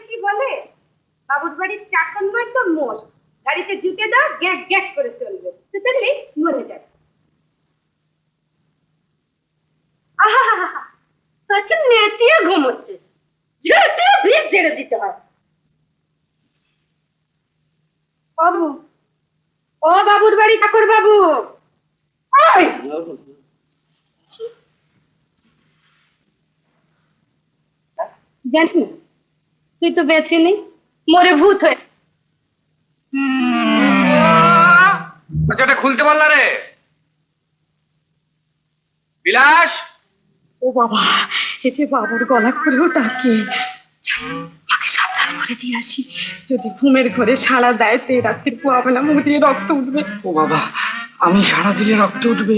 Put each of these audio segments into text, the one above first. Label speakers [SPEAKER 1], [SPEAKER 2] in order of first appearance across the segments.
[SPEAKER 1] কি বলে, বাবুর বাড়ির চাকর নয় তো মোষ, গাড়িতে জুতে দাও গ্যাক গ্যাক করে চলবে, বুঝলি, মরে যাবে। আহা তাকে নেতিয়ে ঘুমোচ্ছে, ঝেড়ে ভিড় ঝেড়ে দিতে হয়। বাবু, ও বাবুর বাড়ি ঠাকুর বাবু, জানি তুই তো বেঁচে নেই, মরে ভূত হয়ে।
[SPEAKER 2] দরজাটা খুলতে পারলা রে বিলাস?
[SPEAKER 1] ও বাবা, এতে বাবুর গলা করেও ডাকে। মাকে সাবধান করে দিয়ে আসি, যদি ঘুমের ঘরে সাড়া দেয় তো রাত্রির পোয়াবে না, মুখ দিয়ে রক্ত উঠবে।
[SPEAKER 2] ও বাবা, আমি সাড়া দিলে রক্ত উঠবে?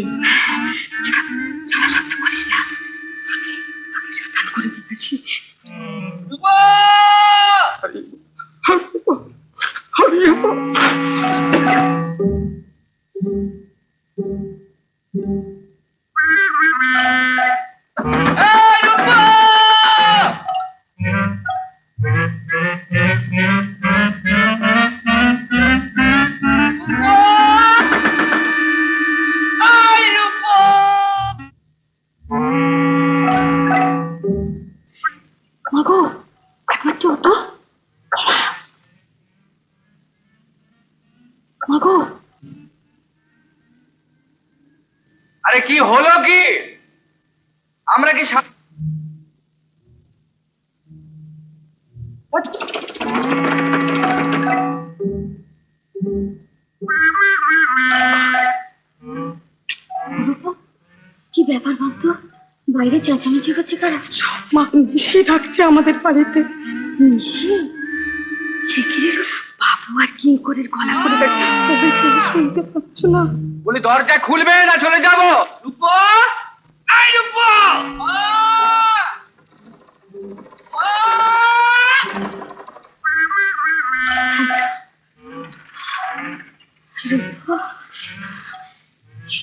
[SPEAKER 1] সারা রক্ত করিস না, মাকে সাবধান করে দিয়ে আসি। মাগো, একবার চল তো। মাগো,
[SPEAKER 2] আরে কি হলো কি? আমরা কি
[SPEAKER 1] কি ব্যাপার বলতো, বাইরে চেঁচামেচি করছে কারা? মা নিশি থাকছে আমাদের বাড়িতে। নিশি? সে কি রে, বাবু আর কি করে গলা করে ডাকছে, শুনতে পাচ্ছ না?
[SPEAKER 2] বলি দরজা খুলবে না চলে যাব? রূপো, এই রূপো,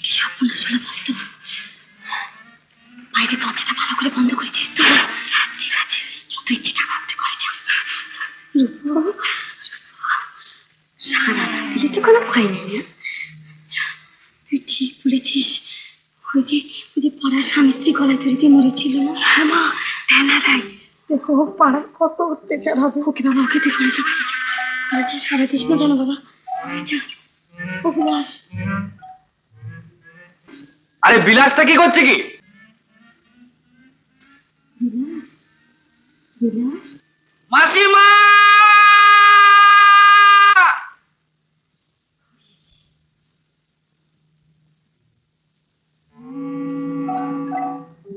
[SPEAKER 1] কি সর্বনাশ হলো বলতো? বাইরে দরজাটা ভালো করে বন্ধ করেছিস তো? ঠিক আছে, যত ইচ্ছে টাকা উঠতে করে যা। সারা দিলে তো কোনো ভয় নেই না? তুই ঠিক বলেছিস, ওই যে পাড়ার স্বামী স্ত্রী গলায় ধরিতে মরেছিল না? হ্যাঁ মা, দেয় দেখো পাড়ার কত অত্যাচার হবে। ওকে বাবা, ওকে তুই করে যা, সারা দিস না জানো বাবা, যা। ও বিলাস,
[SPEAKER 2] আরে বিলাসটা কি করছে কি?
[SPEAKER 1] বিলাস, বিলাস,
[SPEAKER 2] মাসিমা!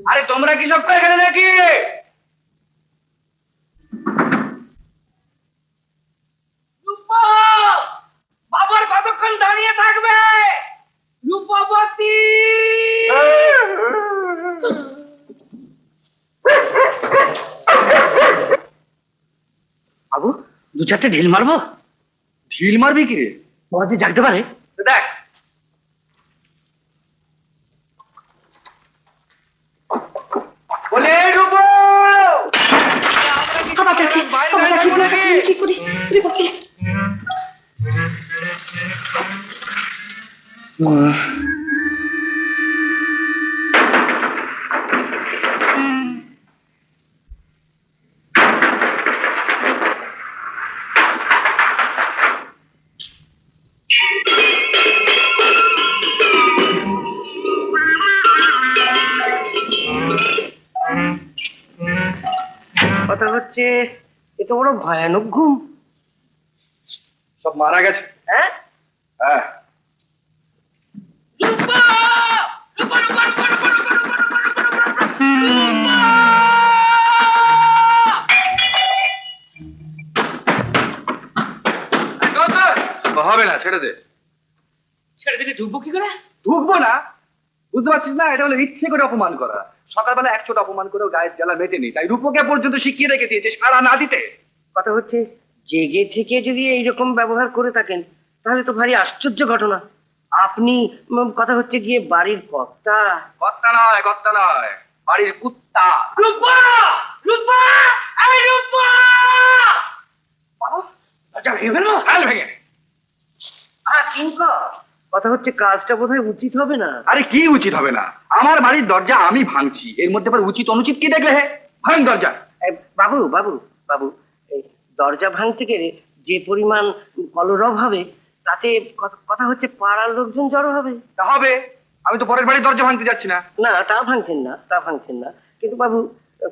[SPEAKER 2] আরে তোমরা কি সব এখানে নাকি? বাবার কতক্ষণ দাঁড়িয়ে থাকবে? রূপবতী!
[SPEAKER 3] বাবু, দু চারটে ঢিল মারবো?
[SPEAKER 2] ঢিল মারবি কি রে?
[SPEAKER 3] বাবা যে জাগতে পারে।
[SPEAKER 2] দেখ, বলে রূপ
[SPEAKER 1] কি করি
[SPEAKER 3] কথা হচ্ছে এত বড় ভয়ানক ঘুম।
[SPEAKER 2] সব মারা গেছে।
[SPEAKER 3] হ্যাঁ
[SPEAKER 2] হ্যাঁ, হবে না, ছেড়ে দে।
[SPEAKER 3] ছেড়ে দিলে ঢুকবো কি করে?
[SPEAKER 2] ঢুকবো না? বুঝতে পারছিস না? এটা হলো ইচ্ছে করে অপমান করা। সকালবেলা 100টা অপমান করেও গায়ের জ্বালা মেটেনি, তাই রূপকে পর্যন্ত শিখিয়ে রেখে দিয়েছে সাড়া না দিতে।
[SPEAKER 3] কথা হচ্ছে জেগে থেকে যদি এইরকম ব্যবহার করে থাকেন তাহলে তো ভারী আশ্চর্য ঘটনা। আপনি কথা হচ্ছে গিয়ে বাড়ির কর্তা।
[SPEAKER 2] কর্তা নয়, কর্তা নয়, বাড়ির কুত্তা। রূপা! রূপা! এই রূপা!
[SPEAKER 3] ভেঙে ফেলবো?
[SPEAKER 2] হাল ভেঙে।
[SPEAKER 3] কিঙ্কর, কথা হচ্ছে কাজটা বোধহয় উচিত হবে না।
[SPEAKER 2] আরে কি উচিত হবে না? আমার বাড়ির দরজা আমি ভাঙছি, এর মধ্যে আবার উচিত অনুচিত কি দেখলে? হে, ভাঙ দরজা।
[SPEAKER 3] বাবু বাবু বাবু, এই দরজা ভাঙতে গেলে যে পরিমাণ কলরব হবে, তাতে কথা হচ্ছে পাড়ার লোকজন জড়ো হবে।
[SPEAKER 2] তা হবে, আমি তো পরের বাড়ির দরজা ভাঙতে যাচ্ছি না।
[SPEAKER 3] না, তা ভাঙছেন না, তা ভাঙছেন না, কিন্তু বাবু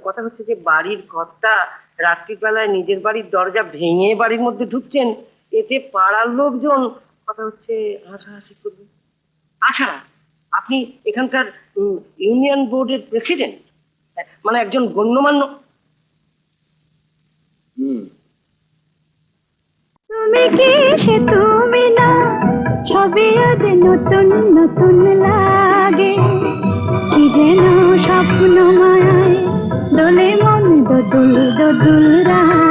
[SPEAKER 3] কথা হচ্ছে যে বাড়ির কর্তা রাত্রিবেলায় নিজের বাড়ির দরজা ভেঙে বাড়ির মধ্যে ঢুকছেন, এতে পাড়ার লোকজন কথা হচ্ছে হাসাহাসি করবে। তাছাড়া আপনি এখানকার ইউনিয়ন বোর্ডের প্রেসিডেন্ট, মানে একজন গণ্যমান্য।
[SPEAKER 1] তুমি কি সে তুমি না, ছবি আজ নতুন নতুন লাগে, কি যেন স্বপ্ন মায়ায় দোলে মন দোদুল দোদুল রায়।